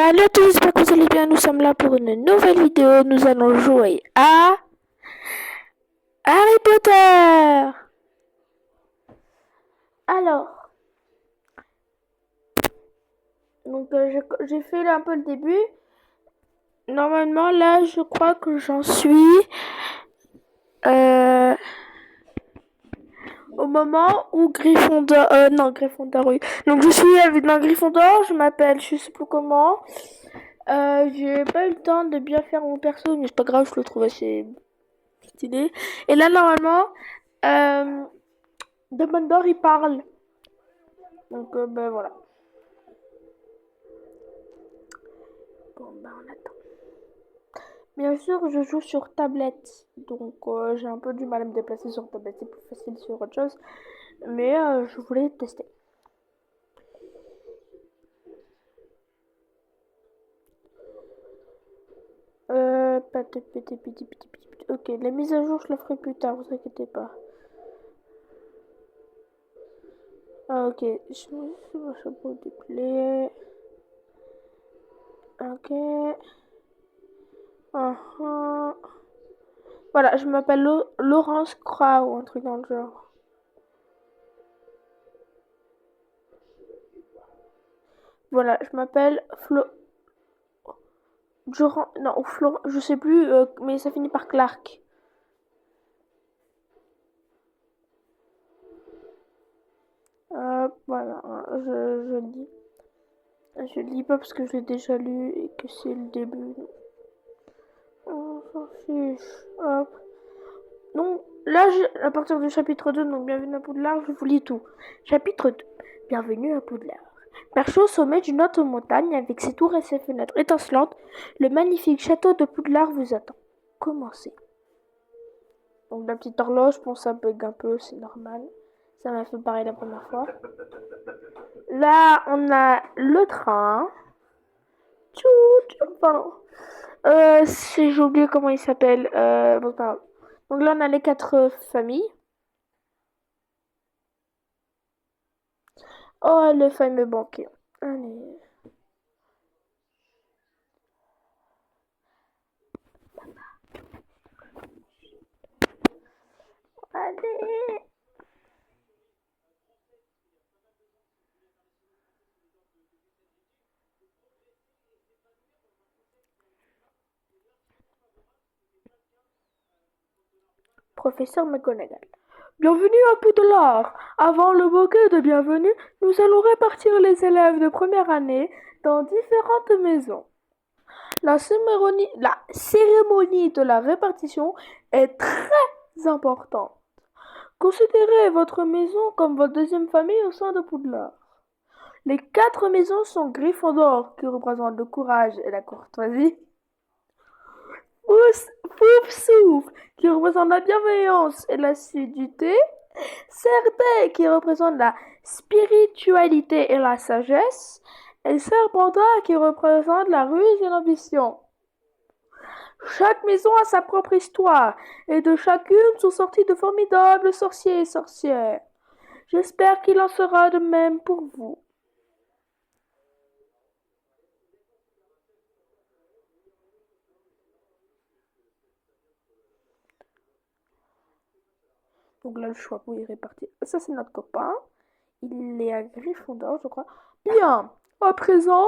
Salut à tous, j'espère que vous allez bien. Nous sommes là pour une nouvelle vidéo. Nous allons jouer à Harry Potter. Alors, j'ai fait là un peu le début. Normalement, là, je crois que j'en suis euh, au moment où Gryffondor, non Gryffondor, oui. Donc je suis avec dans Gryffondor. Je m'appelle, je sais plus comment. J'ai pas eu le temps de bien faire mon perso, mais c'est pas grave, je le trouve assez stylé. Et là, normalement, euh, Dumbledore il parle. Donc, ben voilà. Bon, ben on attend. Bien sûr, je joue sur tablette. Donc, j'ai un peu du mal à me déplacer sur tablette. C'est plus facile sur autre chose. Mais je voulais tester. Ok, la mise à jour, je la ferai plus tard, vous inquiétez pas. Ah, ok, je me suis mon chapeau de clé. Ok. Voilà, je m'appelle Laurence Croix ou un truc dans le genre. Voilà, je m'appelle non, je sais plus, mais ça finit par Clark. Voilà, je lis. Je lis pas parce que je l'ai déjà lu et que c'est le début. On s'en fiche. Hop. Donc là, à partir du chapitre 2, donc bienvenue à Poudlard, je vous lis tout. Chapitre 2. Bienvenue à Poudlard. Perché au sommet d'une haute montagne, avec ses tours et ses fenêtres étincelantes, le magnifique château de Poudlard vous attend. Commencez. Donc la petite horloge, bon ça bug un peu, c'est normal. Ça m'a fait pareil la première fois. Là, on a le train. Pardon. J'ai oublié comment il s'appelle. Bon, pas grave. Donc là, on a les 4 familles. Oh, le fameux banquet. Allez. Allez. Professeur McGonagall. Bienvenue à Poudlard. Avant le bouquet de bienvenue, nous allons répartir les élèves de première année dans différentes maisons. La cérémonie de la répartition est très importante. Considérez votre maison comme votre deuxième famille au sein de Poudlard. Les 4 maisons sont Gryffondor, qui représente le courage et la courtoisie. Poufsouffle, qui représente la bienveillance et l'assiduité. Cerday, qui représente la spiritualité et la sagesse. Et Serpentard, qui représente la ruse et l'ambition. Chaque maison a sa propre histoire, et de chacune sont sortis de formidables sorciers et sorcières. J'espère qu'il en sera de même pour vous. Donc là, le choix est réparti. Ça, c'est notre copain. Il est à Gryffondor, je crois. Bien. À présent,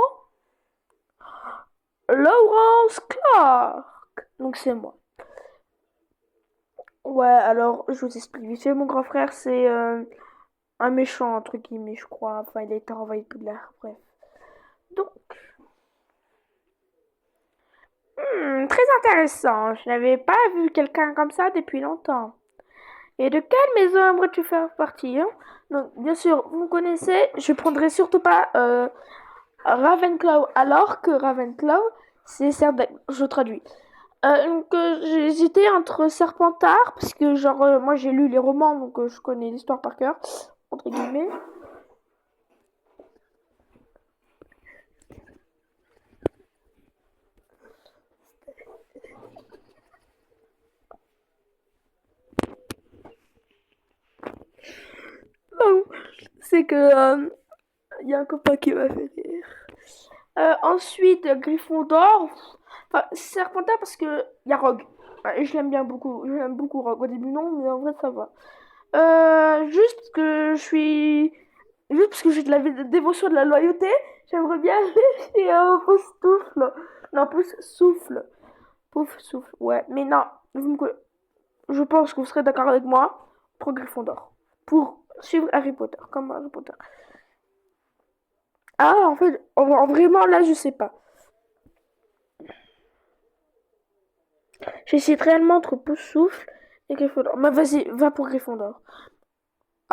Laurence Clark. Donc c'est moi. Ouais, alors, je vous explique vite fait. Mon grand frère, c'est un méchant, entre guillemets, je crois. Enfin, il a été renvoyé de Poudlard. Bref. Donc, très intéressant. Je n'avais pas vu quelqu'un comme ça depuis longtemps. Et de quelle maison aimerais-tu faire partie, hein? Donc, bien sûr, vous me connaissez, je prendrai surtout pas Ravenclaw, alors que Ravenclaw, c'est certain, je traduis. J'ai hésité entre Serpentard, parce que genre, moi j'ai lu les romans, donc je connais l'histoire par cœur, entre guillemets. Non, c'est que y a un copain qui m'a fait rire. Ensuite, Gryffondor. Enfin, Serpentard parce que y a Rogue. Ouais, je l'aime bien beaucoup. Je l'aime beaucoup Rogue. Au début non, mais en vrai ça va. Juste parce que je suis... Juste parce que j'ai de la dévotion de la loyauté, j'aimerais bien aller chez Poufsouffle. Non, Poufsouffle. Poufsouffle, ouais. Mais non, je pense que vous serez d'accord avec moi pour Gryffondor. Pour suivre Harry Potter, comme Harry Potter. Ah, en fait, vraiment, là, je sais pas. J'hésite réellement entre Poufsouffle et Gryffondor. Mais vas-y, va pour Gryffondor.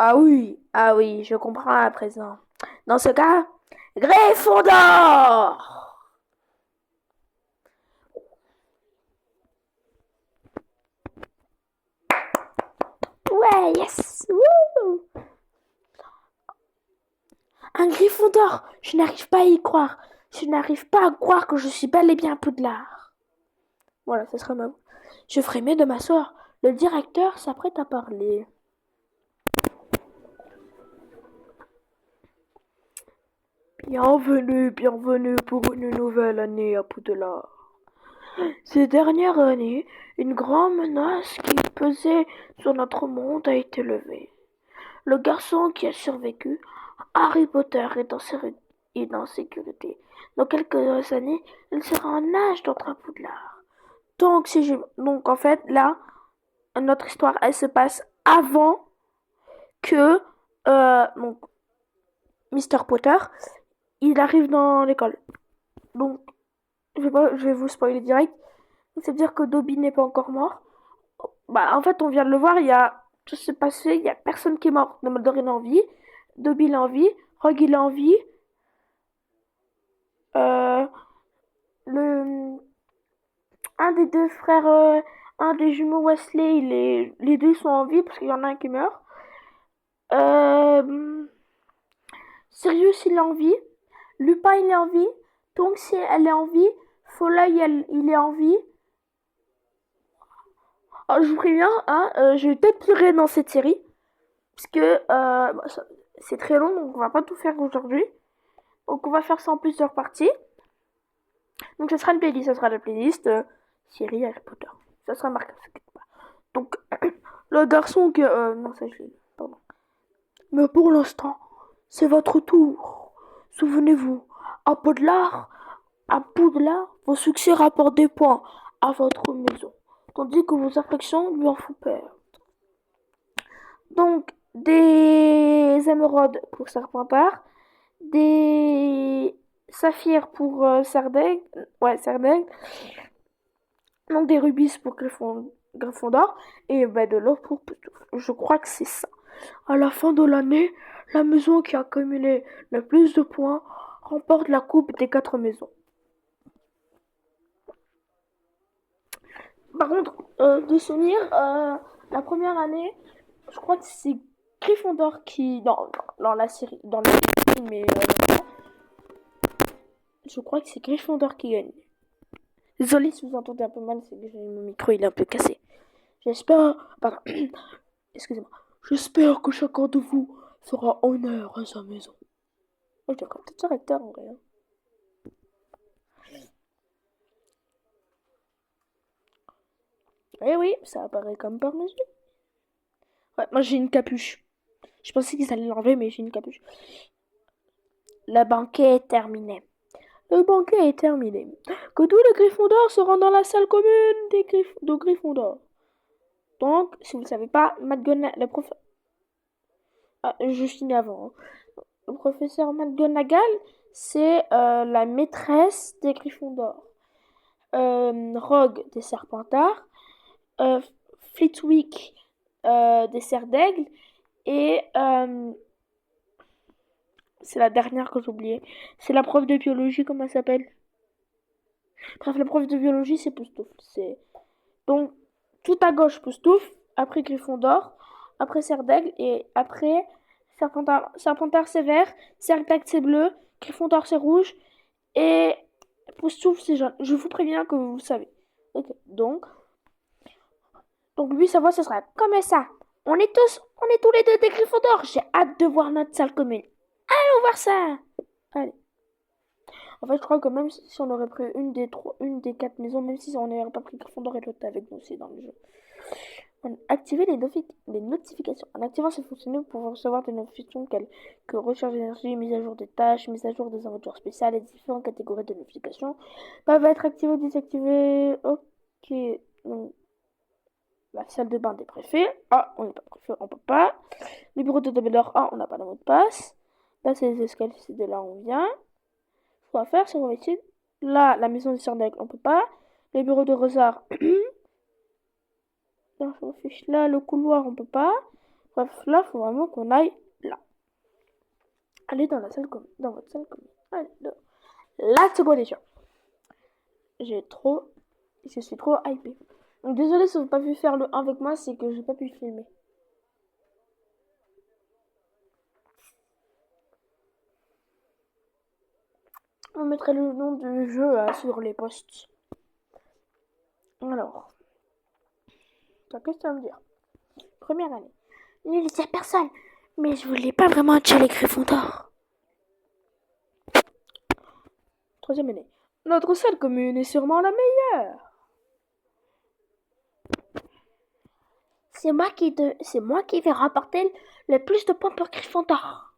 Ah oui, je comprends à présent. Dans ce cas, Gryffondor! Ouais, yes! Wouh! Un Gryffondor! Je n'arrive pas à y croire. Je n'arrive pas à croire que je suis bel et bien Poudlard. Voilà, ce sera ma... Je ferai mieux de m'asseoir. Le directeur s'apprête à parler. Bienvenue, bienvenue pour une nouvelle année à Poudlard. Ces dernières années, une grande menace qui pesait sur notre monde a été levée. Le garçon qui a survécu, Harry Potter, est en sécurité. Dans quelques années, il sera en âge d'entrer à Poudlard. Donc en fait, là, notre histoire, elle se passe avant que donc, Mr. Potter, il arrive dans l'école. Donc, je vais vous spoiler direct. Ça veut dire que Dobby n'est pas encore mort. Bah, en fait, on vient de le voir, il y a tout s'est passé, il y a personne qui est mort. Dumbledore est en vie, Dobby il est en vie, Rogue il est en vie, euh, le un des deux frères, un des jumeaux Wesley, les deux sont en vie parce qu'il y en a un qui meurt. Euh, Sirius il est en vie, Lupin il est en vie, Tonks elle est en vie, Foley il est en vie. Alors, je vous préviens, hein, je vais peut-être pleurer dans cette série parce que c'est très long donc on va pas tout faire aujourd'hui. Donc on va faire ça en plusieurs parties. Donc ça sera la playlist série Harry Potter. Ça sera marqué, t'inquiète pas. Donc le garçon que non ça je l'ai, pardon. Mais pour l'instant, c'est votre tour. Souvenez-vous, à Poudlard, vos succès rapportent des points à votre maison, tandis que vos affections lui en font peur. Donc, des émeraudes pour Serpentard, des saphirs pour Serdaigle, donc des rubis pour Gryffondor, et bah, de l'or pour Poudlard. Je crois que c'est ça. À la fin de l'année, la maison qui a accumulé le plus de points remporte la coupe des 4 maisons. Par contre, de souvenir, la première année, je crois que c'est Gryffondor qui, dans la série, dans le film, mais je crois que c'est Gryffondor qui gagne. Désolé si vous entendez un peu mal, c'est que mon micro il est un peu cassé. J'espère, pardon, excusez-moi, j'espère que chacun de vous fera honneur à sa maison. Moi, je dois peut-être acteur en vrai. Hein. Eh oui, ça apparaît comme par magie. Ouais, moi j'ai une capuche. Je pensais qu'ils allaient l'enlever, mais j'ai une capuche. Le banquet est terminé. Le banquet est terminé. Que tous les Gryffondors se rendent dans la salle commune de Gryffondor. Donc, si vous ne savez pas, le professeur... Ah, je finis avant. Hein. Le professeur McGonagall, c'est la maîtresse des Gryffondors. Rogue des Serpentards. Flitwick des Serdaigle. Et c'est la dernière que j'ai oubliée. C'est la prof de biologie, comment elle s'appelle? Bref, la prof de biologie, c'est Poustouf. Donc, tout à gauche, Poustouf. Après Gryffondor. Après Serdaigle. Et après Serpentard. Serpentard, c'est vert. Serdaigle, c'est bleu. Gryffondor, c'est rouge. Et Poustouf, c'est jaune. Je vous préviens que vous le savez. Ok, donc lui, sa voix, ce sera comme ça. On est tous les deux des Gryffondors. J'ai hâte de voir notre salle commune. Allons voir ça. Allez. En fait, je crois que même si on aurait pris une des 4 maisons, même si on n'aurait pas pris Gryffondor et l'autre avec nous aussi dans le jeu. Activer les notifications. En activant cette fonctionnalité, vous pouvez recevoir des notifications que recharge d'énergie, mise à jour des tâches, mise à jour des aventures spéciales et différentes catégories de notifications peuvent être activées ou désactivées. Ok. Donc, la salle de bain des préfets. Ah, on n'est pas préfet, on peut pas. Le bureau de Dumbledore. Ah, on n'a pas de mot de passe. Là, c'est les escaliers, c'est de là où on vient. Ce qu'on va faire, c'est qu'on va essayer. Là, la maison du Cernaigle, on peut pas. Le bureau de Rosard. Là, je m'en fiche. Là, le couloir, on peut pas. Bref, là, faut vraiment qu'on aille là. Allez dans la salle commune. Dans votre salle commune. Allez, là, c'est bon déjà. Je suis trop hypée. Donc, désolé si vous n'avez pas pu faire le 1 avec moi, c'est que j'ai pas pu filmer. On mettrait le nom du jeu sur les posts. Alors, qu'est-ce que ça veut dire? Première année. Ne le dis à personne, mais je voulais pas vraiment tuer les Gryffondors. Troisième année. Notre salle commune est sûrement la meilleure. C'est moi qui vais remporter le plus de points pour Gryffondor.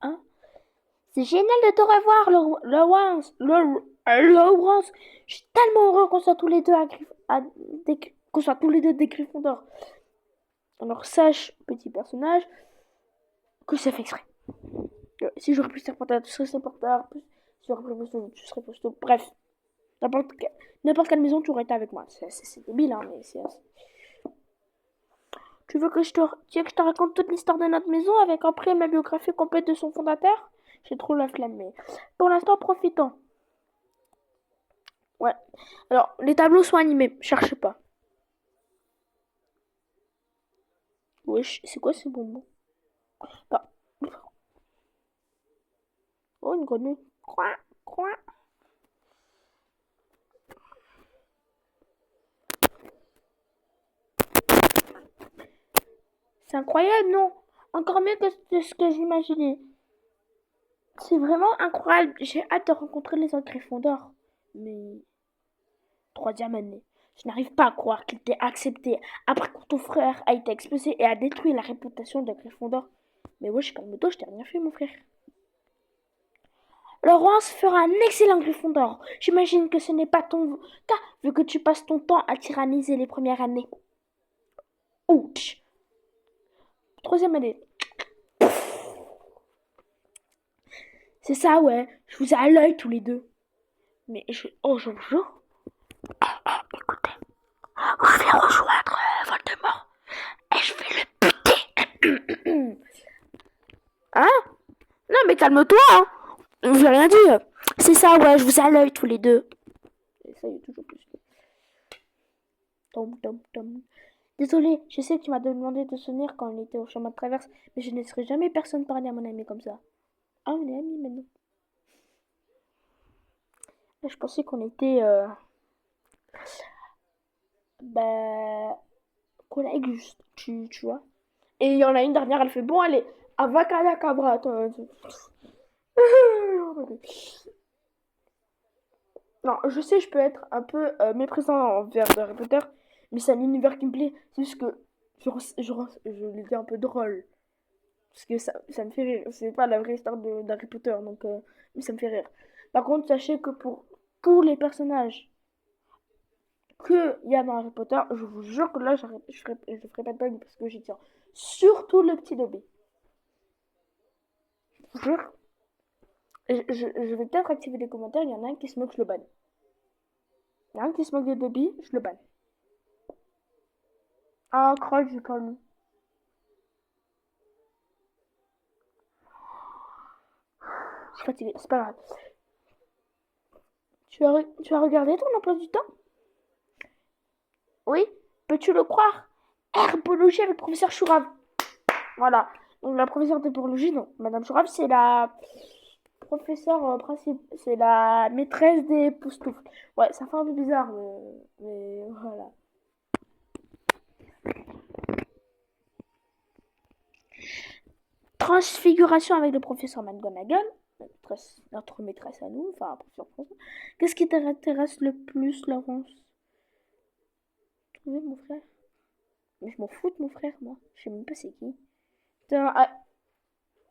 Hein? C'est génial de te revoir, Lawrence. Lawrence. Je suis tellement heureux qu'on soit tous les deux qu'on soit tous les deux des Gryffondors. Alors sache, petit personnage, que c'est fait exprès. Si j'aurais pu Serpentard, tu serais Serpentard. Si j'aurais pu Posto, tu serais Posto. Bref, n'importe quelle maison, tu aurais été avec moi. C'est débile, hein, mais c'est... Tu veux que je te raconte toute l'histoire de notre maison avec après ma biographie complète de son fondateur? J'ai trop la flemme, mais pour l'instant, profitons. Ouais. Alors, les tableaux sont animés, cherchez pas. Wesh, c'est quoi ces bonbons? Bah. Oh, une grenouille. Quoi? Quoi? C'est incroyable, non? Encore mieux que ce que j'imaginais. C'est vraiment incroyable. J'ai hâte de rencontrer les autres Gryffondors. Mais... Troisième année. Je n'arrive pas à croire qu'il t'ait accepté après que ton frère a été explosé et a détruit la réputation de Gryffondor. Mais wesh, calme-toi, je t'ai rien fait, mon frère. Laurence fera un excellent Gryffondor. J'imagine que ce n'est pas ton cas, vu que tu passes ton temps à tyranniser les premières années. Ouch. Troisième année. C'est ça, ouais. Je vous ai à l'œil tous les deux. Mais je vous jure. Écoutez, je vais rejoindre Voldemort et je vais le buter. Hein? Non, mais calme-toi, hein. J'ai rien dit. C'est ça, ouais, je vous ai à l'œil tous les deux. Et ça, il y a toujours plus. Tom, tom, tom. Désolé, je sais que tu m'as demandé de souvenir quand on était au chemin de traverse, mais je ne laisserai jamais personne parler à mon ami comme ça. Ah, on est amis maintenant. Là, je pensais qu'on était... bah... collègues, juste, tu vois. Et il y en a une dernière, elle fait, bon, allez, avacada cabra. Non, je sais, je peux être un peu méprisant envers Harry Potter, mais c'est un univers qui me plaît. C'est juste que je l'ai dit un peu drôle. Parce que ça me fait rire. C'est pas la vraie histoire d'Harry Potter, donc mais ça me fait rire. Par contre, sachez que pour tous les personnages qu'il y a dans Harry Potter, je vous jure que là, je ferai pas de blague parce que j'y tiens. Surtout le petit Dobby. Je vous jure. Je vais peut-être activer les commentaires, il y en a un qui se moque, je le banne. Il y en a un qui se moque de Dobby, je le banne. Ah, crotte, j'ai pas lu. Je suis fatiguée, c'est pas grave. Tu as regardé ton emploi du temps? Oui, peux-tu le croire? Herbologie avec professeur Chourave. Voilà. Donc la professeure d'herbologie, non. Madame Chourave, c'est la professeure principale. C'est la maîtresse des poustoufles. Ouais, ça fait un peu bizarre, mais voilà. Transfiguration avec le professeur McGonagall, notre maîtresse à nous, enfin, professeur français. Qu'est-ce qui t'intéresse le plus, Laurence? Trouver mon frère? Mais je m'en fous de mon frère, moi. Je sais même pas c'est qui.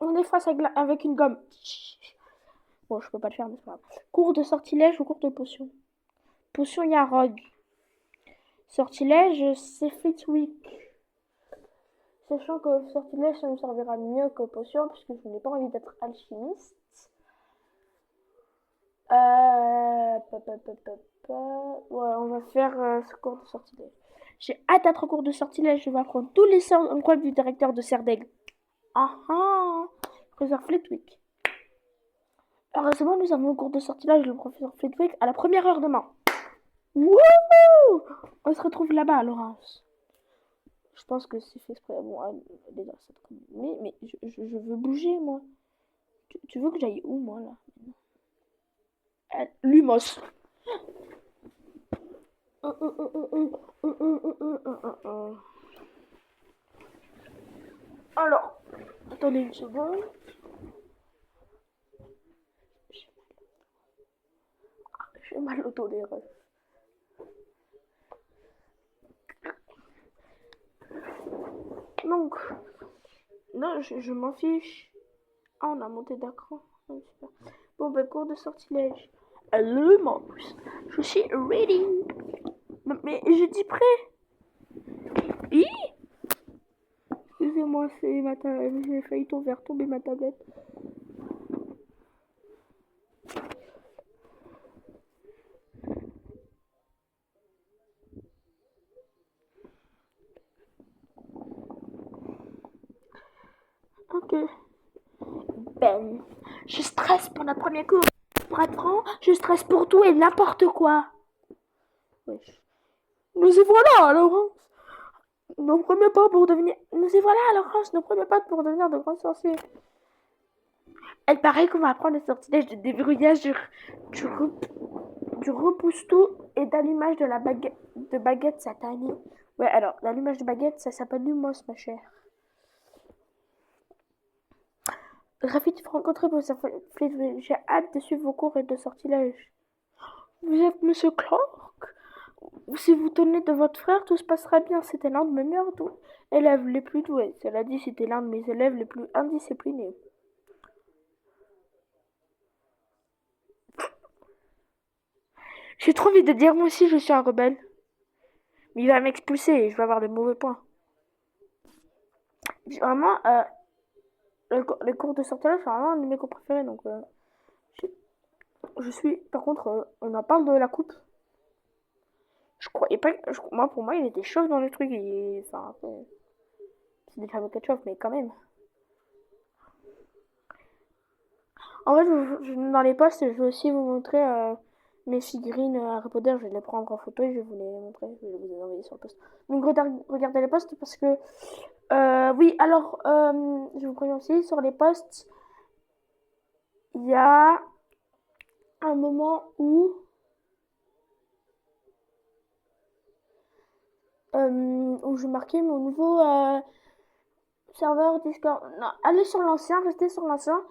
On efface avec une gomme. Bon, je peux pas le faire, mais c'est pas grave. Cours de sortilège ou cours de potion? Potion, il y a Rogue. Sortilège, c'est Flitwick. Sachant que sortilège, ça me servira mieux que potion, parce que je n'ai pas envie d'être alchimiste. Ouais, on va faire ce cours de sortilège. J'ai hâte d'être au cours de sortilège. Je vais apprendre tous les sorts en quoi du directeur de Serdaigle. Ah ah, professeur Flitwick. Heureusement, nous avons un cours de sortilège, le professeur Flitwick, à la première heure demain. Wouhou! On se retrouve là-bas, Laurence. Je pense que c'est fait exprès. Bon, elle est dans cette commune. Mais je veux bouger, moi. Tu veux que j'aille où, moi, là? Lumos. Alors, attendez une seconde. J'ai mal au dos, les refs. Donc, non, je m'en fiche. Ah, on a monté d'écran. Bon, ben, cours de sortilège. Lumos. Je suis ready. Mais je dis prêt. Oui. Excusez-moi, c'est ma tablette. J'ai failli tomber ma tablette. Ok. Ben, je stresse pour notre premier cours. Pour être franc, je stresse pour tout et n'importe quoi. Wesh. Nous y voilà, Laurence. Nos premiers pas pour devenir... Nous y voilà, Laurence. Nos premiers pas pour devenir de grands sorciers. Elle paraît qu'on va apprendre le sortilège de déverrouillage du repousse-tout et d'allumage de la baguette satanée. Ouais, alors, l'allumage de baguette, ça s'appelle Lumos, ma chère. Ravi de vous rencontrer, professeur Flitwick. J'ai hâte de suivre vos cours et de sortilège. Vous êtes Monsieur Clark? Si vous tenez de votre frère, tout se passera bien. C'était l'un de mes meilleurs élèves les plus doués. Cela dit, c'était l'un de mes élèves les plus indisciplinés. J'ai trop envie de dire moi aussi je suis un rebelle. Mais il va m'expulser et je vais avoir de mauvais points. Vraiment, les cours de sortilège, c'est vraiment un de mes cours préférés. Donc, je suis... Par contre, on en parle de la coupe. Je croyais pas... pour moi, il était chauve dans le truc. Enfin, c'est des fameux ketchup, mais quand même. En fait, dans les posts, je vais aussi vous montrer mes figurines Harry Potter. Je vais les prendre en photo et je vais vous les montrer. Je vais vous les envoyer sur le post. Donc, regardez les posts parce que... oui, alors, je vous préviens aussi, sur les posts, il y a un moment où... où je marquais mon nouveau serveur Discord. Non, allez sur l'ancien, restez sur l'ancien.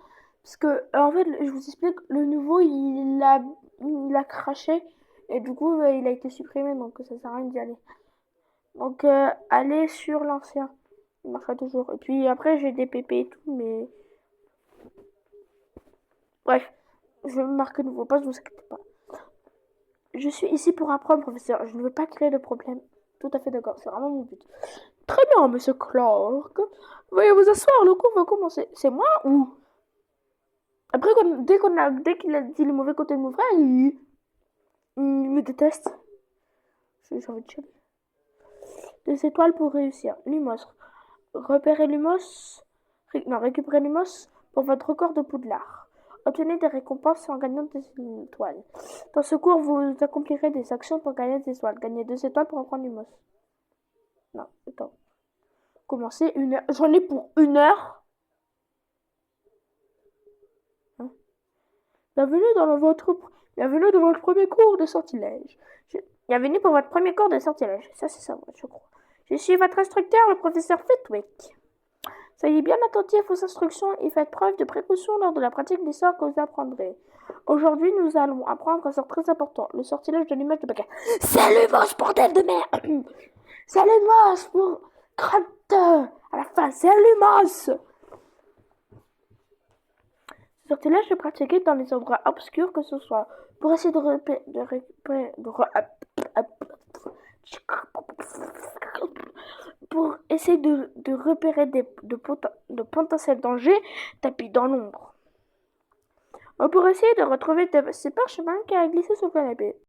Parce que, en fait, je vous explique, le nouveau, il a craché. Et du coup, il a été supprimé, donc ça sert à rien d'y aller. Donc, allez sur l'ancien. Il marchera toujours. Et puis après, j'ai des PP et tout, mais... Bref, je vais me marquer nouveau poste, ne vous inquiétez pas. Je suis ici pour apprendre, professeur. Je ne veux pas créer de problème. Tout à fait d'accord, c'est vraiment mon but. Très bien, monsieur Clark. Veuillez vous asseoir, le cours va commencer. C'est moi ou... Après, dès qu'il a dit le mauvais côté de mon frère, il me déteste. J'ai envie de chialer. 2 étoiles pour réussir. Lumos. Repérez Lumos. Non, récupérez Lumos pour votre record de Poudlard. Obtenez des récompenses en gagnant des étoiles. Dans ce cours, vous accomplirez des actions pour gagner des étoiles. Gagnez 2 étoiles pour apprendre Lumos. Non, attends. Commencez 1 heure. J'en ai pour 1 heure. Hein? Bienvenue dans votre premier cours de sortilège. Bienvenue pour votre premier cours de sortilège. Ça, c'est ça, je crois. Je suis votre instructeur, le professeur Flitwick. Soyez bien attentifs aux instructions et faites preuve de précaution lors de la pratique des sorts que vous apprendrez. Aujourd'hui, nous allons apprendre un sort très important, le sortilège de l'image de Baccarat. C'est Lumos, bordel de merde! C'est Lumos pour crotte à la fin, c'est Lumos! Ce sortilège est pratiqué dans les endroits obscurs que ce soit, pour essayer de repérer de potentiels dangers tapis dans l'ombre. Pour essayer de retrouver ses parchemins qui a glissé sur le canapé.